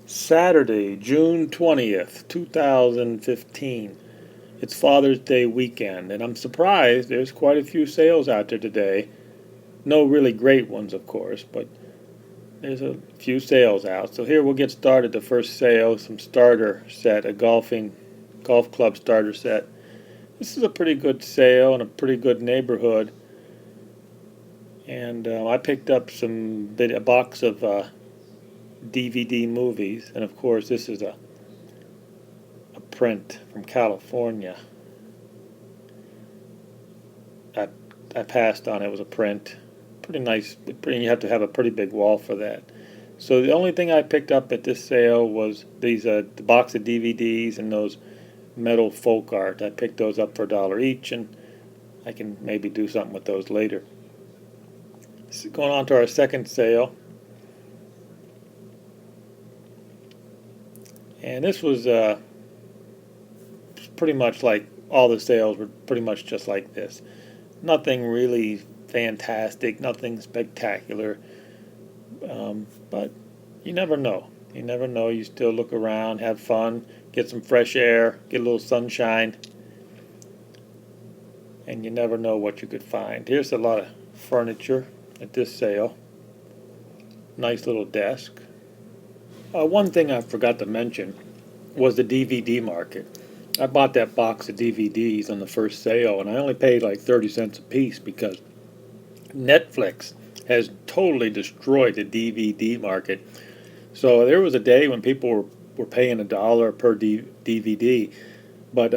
Saturday, June 20th, 2015. It's Father's Day weekend, and I'm surprised there's quite a few sales out there today. No really great ones, of course, but there's a few sales out. So here we'll get started. The first sale, some starter set, a golf club starter set. This is a pretty good sale in a pretty good neighborhood, and I picked up a box of DVD movies, and of course this is a print from California. I, I passed on it. It was a print. Pretty nice. You have to have a pretty big wall for that. So the only thing I picked up at this sale was the box of DVDs and those metal folk art. I picked those up for $1 each, and I can maybe do something with those later. So going on to our second sale, and this was pretty much like all the sales were pretty much just like this. Nothing really fantastic, nothing spectacular, but you never know. You never know. You still look around, have fun, get some fresh air, get a little sunshine, and you never know what you could find. Here's a lot of furniture at this sale. Nice little desk. One thing I forgot to mention was the DVD market. I bought that box of DVDs on the first sale, and I only paid like 30 cents a piece because Netflix has totally destroyed the DVD market. So there was a day when people were paying $1 per DVD, but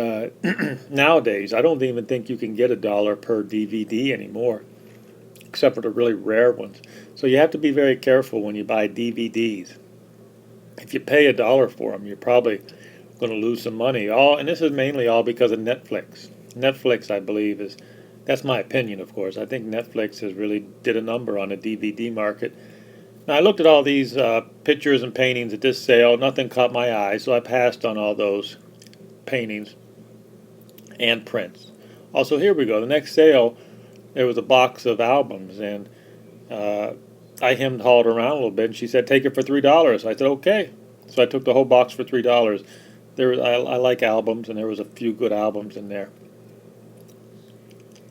nowadays I don't even think you can get $1 per DVD anymore, except for the really rare ones. So you have to be very careful when you buy DVDs. If you pay $1 for them, you're probably going to lose some money. And this is mainly all because of Netflix. Netflix, I believe, that's my opinion, of course. I think Netflix has really did a number on the DVD market. Now, I looked at all these pictures and paintings at this sale. Nothing caught my eye, so I passed on all those paintings and prints. Also, here we go. The next sale, there was a box of albums, and I hemmed hawed around a little bit, and she said, "Take it for $3." I said, "Okay." So I took the whole box for $3. I like albums, and there was a few good albums in there.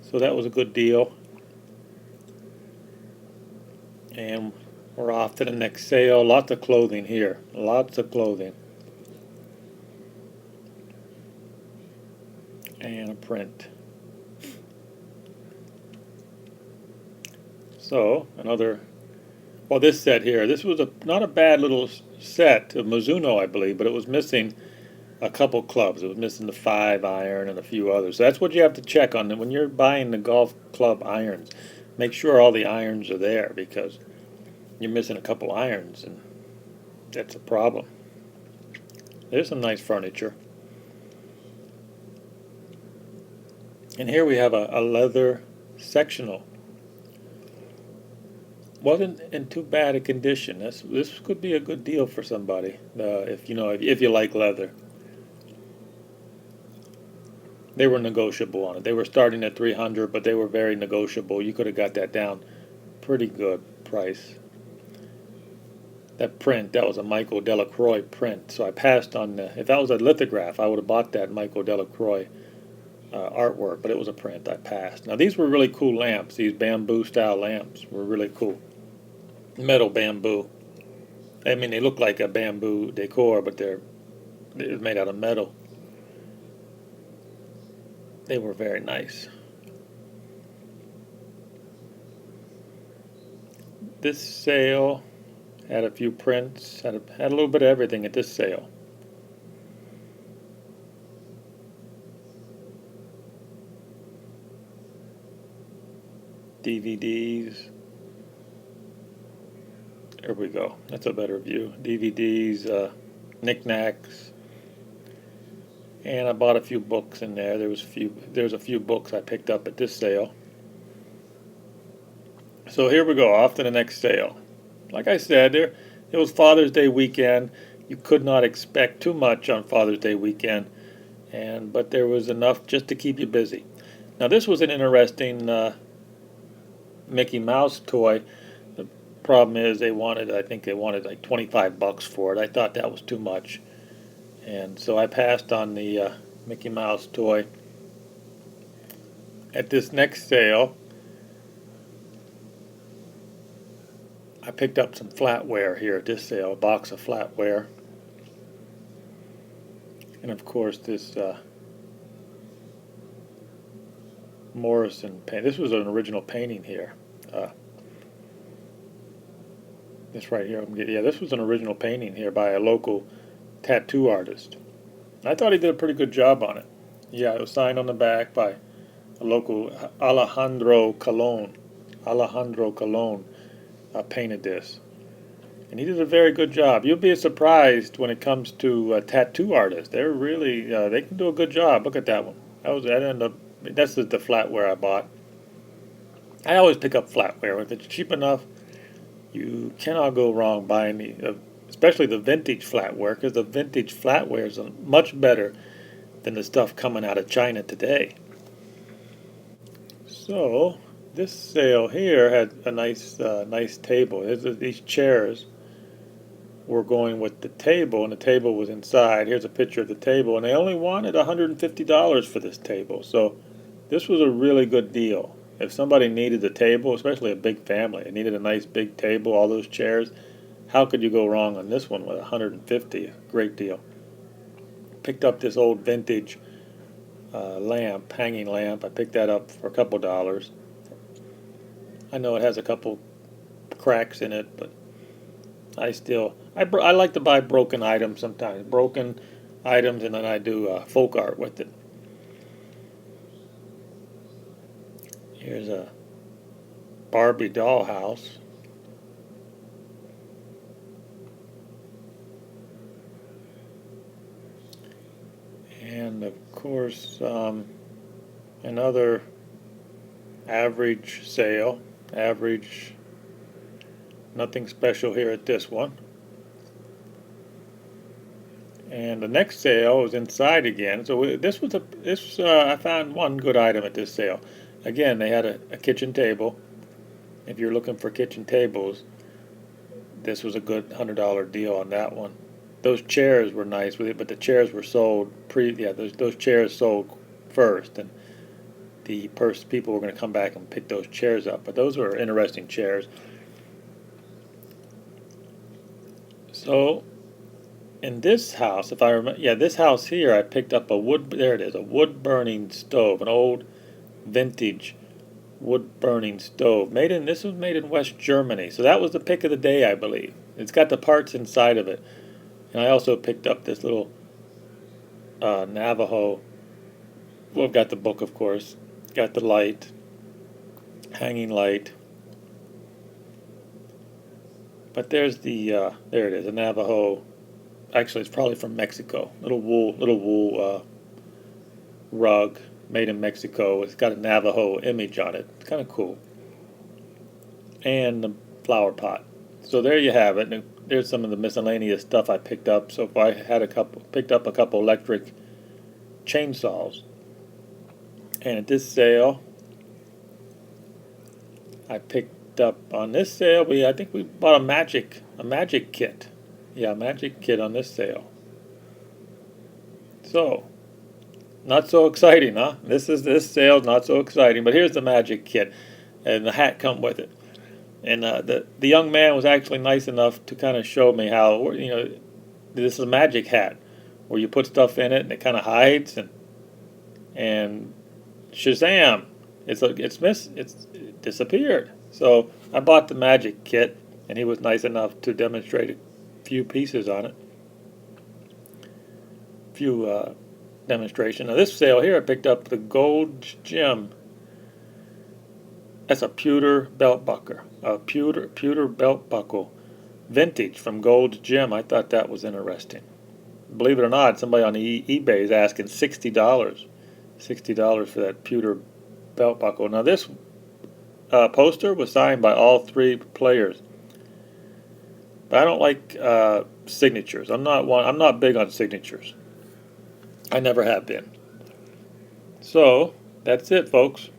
So that was a good deal. And we're off to the next sale. Lots of clothing here. Lots of clothing. And a print. So this set here. This was not a bad little set of Mizuno, I believe, but it was missing a couple clubs. It was missing the 5-iron and a few others. So that's what you have to check on when you're buying the golf club irons. Make sure all the irons are there, because you're missing a couple irons, and that's a problem. There's some nice furniture. And here we have a leather sectional. Wasn't in too bad a condition. This could be a good deal for somebody, if you like leather. They were negotiable on it. They were starting at $300, but they were very negotiable. You could have got that down pretty good price. That print, that was a Michael Delacroix print, so I passed on if that was a lithograph, I would have bought that Michael Delacroix artwork, but it was a print. I passed. Now these were really cool lamps. These bamboo style lamps were really cool. Metal bamboo. I mean, they look like a bamboo decor, but they're made out of metal. They were very nice. This sale had a few prints, had a little bit of everything at this sale. DVDs. There we go. That's a better view. DVDs, knickknacks. And I bought a few books in there. There was a few books I picked up at this sale. So here we go, off to the next sale. Like I said, it was Father's Day weekend. You could not expect too much on Father's Day weekend, but there was enough just to keep you busy. Now this was an interesting Mickey Mouse toy. The problem is I think they wanted like 25 bucks for it. I thought that was too much. And so I passed on the Mickey Mouse toy. At this next sale, I picked up some flatware here at this sale, a box of flatware. And of course this Morrison paint. This was an original painting here. This right here, yeah, this was an original painting here by a local tattoo artist. I thought he did a pretty good job on it. Yeah, it was signed on the back by a local Alejandro Colon. Alejandro Colon painted this, and he did a very good job. You'll be surprised when it comes to tattoo artists. They're really they can do a good job. Look at that one. That ended up. That's the flatware I bought. I always pick up flatware if it's cheap enough. You cannot go wrong buying especially the vintage flatware, because the vintage flatware is much better than the stuff coming out of China today. So this sale here had a nice table. These chairs were going with the table, and the table was inside. Here's a picture of the table, and they only wanted $150 for this table. So this was a really good deal. If somebody needed a table, especially a big family, they needed a nice big table, all those chairs, how could you go wrong on this one with $150? Great deal. Picked up this old vintage lamp, hanging lamp. I picked that up for a couple dollars. I know it has a couple cracks in it, but I like to buy broken items sometimes. Broken items, and then I do folk art with it. Here's a Barbie dollhouse. And of course, another average sale. Average, nothing special here at this one. And the next sale was inside again. So I found one good item at this sale. Again, they had a kitchen table. If you're looking for kitchen tables, this was a good $100 deal on that one. Those chairs were nice with it, but the chairs were sold those chairs sold first, and the people were going to come back and pick those chairs up. But those were interesting chairs. So in this house, if I remember, this house here, I picked up a wood burning stove, an old vintage wood burning stove. This was made in West Germany. So that was the pick of the day, I believe. It's got the parts inside of it. And I also picked up this little Navajo. Well, I've got the book, of course. Got the light, hanging light. But there's there it is, a Navajo. Actually, it's probably from Mexico. Little wool rug made in Mexico. It's got a Navajo image on it. It's kind of cool. And the flower pot. So there you have it. And there's some of the miscellaneous stuff I picked up. So I picked up a couple electric chainsaws. And at this sale, I picked up on this sale. I think we bought a magic kit. Yeah, a magic kit on this sale. So, not so exciting, huh? This sale's not so exciting. But here's the magic kit, and the hat come with it. And the young man was actually nice enough to kind of show me how, this is a magic hat where you put stuff in it and it kind of hides, and Shazam, it disappeared. So I bought the magic kit, and he was nice enough to demonstrate a few pieces on it. Demonstration. Now this sale here, I picked up the Gold's Gym. That's a pewter belt buckle. A pewter belt buckle, vintage from Gold's Gym. I thought that was interesting. Believe it or not, somebody on eBay is asking $60 for that pewter belt buckle. Now this poster was signed by all three players, but I don't like signatures. I'm not big on signatures. I never have been. So that's it, folks.